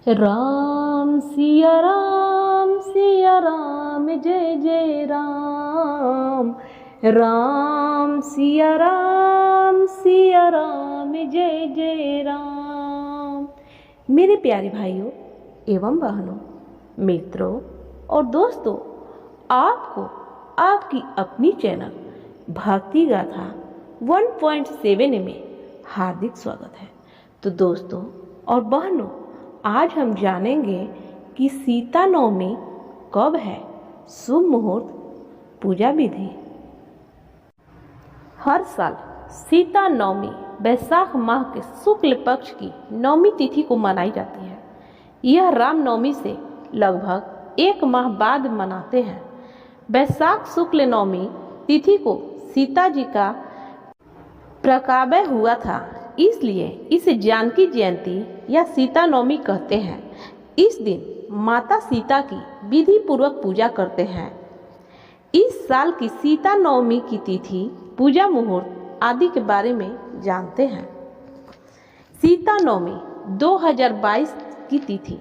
राम सिया राम जय जय राम। राम सिया राम जय जय राम। मेरे प्यारे भाइयों एवं बहनों, मित्रों और दोस्तों, आपको आपकी अपनी चैनल भक्ति गाथा 1.7 में हार्दिक स्वागत है। तो दोस्तों और बहनों, आज हम जानेंगे कि सीता नवमी कब है, शुभ मुहूर्त, पूजा विधि। हर साल सीता नवमी वैशाख माह के शुक्ल पक्ष की नवमी तिथि को मनाई जाती है। यह राम नवमी से लगभग 1 माह बाद मनाते हैं। वैशाख शुक्ल नवमी तिथि को सीता जी का प्रकाव्य हुआ था, इसलिए इसे जानकी जयंती या सीता नवमी कहते हैं। इस दिन माता सीता की विधि पूर्वक पूजा करते हैं। इस साल की सीता नवमी की तिथि, पूजा मुहूर्त आदि के बारे में जानते हैं। सीता नवमी 2022 की तिथि।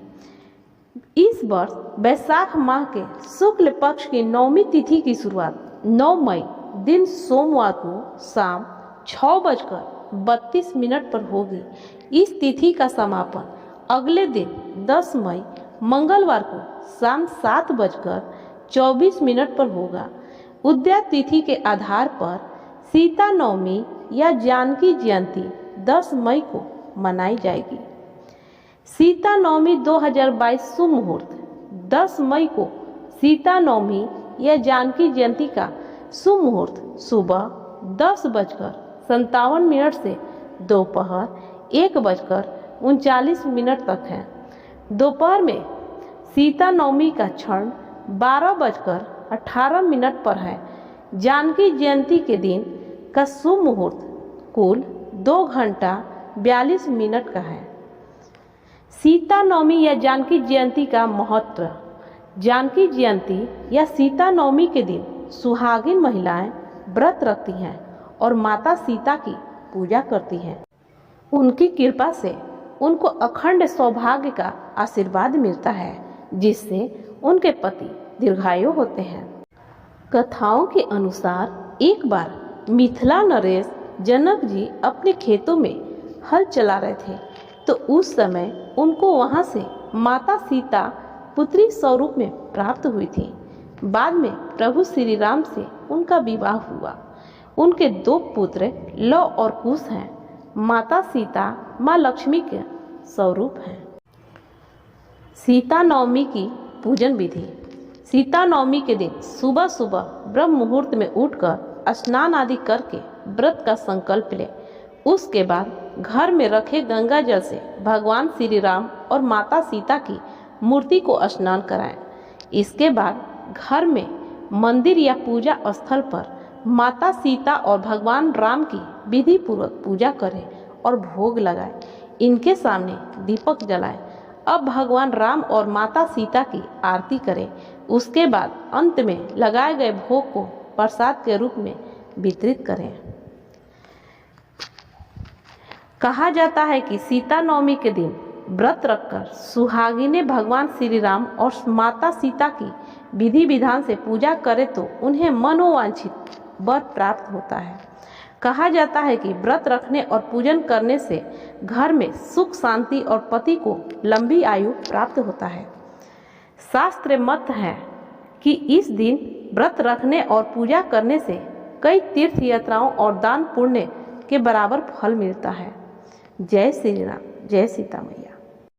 इस वर्ष वैशाख माह के शुक्ल पक्ष की नवमी तिथि की शुरुआत 9 मई दिन सोमवार को शाम 6:32 पर होगी। इस तिथि का समापन अगले दिन 10 मई मंगलवार को शाम 7:24 पर होगा। उदया तिथि के आधार पर सीता नवमी या जानकी जयंती 10 मई को मनाई जाएगी। सीता नवमी 2022 शुभ मुहूर्त 10 मई को सीता नवमी या जानकी जयंती का शुभ मुहूर्त सुबह 10:57 से दोपहर 1:39 तक है। दोपहर में सीता नवमी का क्षण 12:18 पर है। जानकी जयंती के दिन का शुभ मुहूर्त कुल 2 घंटा 42 मिनट का है। सीता नवमी या जानकी जयंती का महत्व। जानकी जयंती या सीता नवमी के दिन सुहागिन महिलाएं व्रत रखती हैं और माता सीता की पूजा करती हैं। उनकी कृपा से उनको अखंड सौभाग्य का आशीर्वाद मिलता है, जिससे उनके पति दीर्घायु होते हैं। कथाओं के अनुसार एक बार मिथिला नरेश जनक जी अपने खेतों में हल चला रहे थे, तो उस समय उनको वहां से माता सीता पुत्री स्वरूप में प्राप्त हुई थी। बाद में प्रभु श्री राम से उनका विवाह हुआ। उनके 2 पुत्र लव और कुश हैं। माता सीता माँ लक्ष्मी के स्वरूप हैं। सीता नवमी की पूजन विधि। सीता नवमी के दिन सुबह सुबह ब्रह्म मुहूर्त में उठकर स्नान आदि करके व्रत का संकल्प लें। उसके बाद घर में रखे गंगा जल से भगवान श्री राम और माता सीता की मूर्ति को स्नान कराएं। इसके बाद घर में मंदिर या पूजा स्थल पर माता सीता और भगवान राम की विधि पूर्वक पूजा करें और भोग लगाएं। इनके सामने दीपक जलाएं। अब भगवान राम और माता सीता की आरती करें। उसके बाद अंत में लगाए गए भोग को प्रसाद के रूप में वितरित करें। कहा जाता है कि सीता नवमी के दिन व्रत रखकर सुहागिने भगवान श्री राम और माता सीता की विधि विधान से पूजा करें तो उन्हें मनोवांछित वर प्राप्त होता है। कहा जाता है कि व्रत रखने और पूजन करने से घर में सुख शांति और पति को लंबी आयु प्राप्त होता है। शास्त्र मत है कि इस दिन व्रत रखने और पूजा करने से कई तीर्थ यात्राओं और दान पुण्य के बराबर फल मिलता है। जय श्री राम, जय सीता मैया।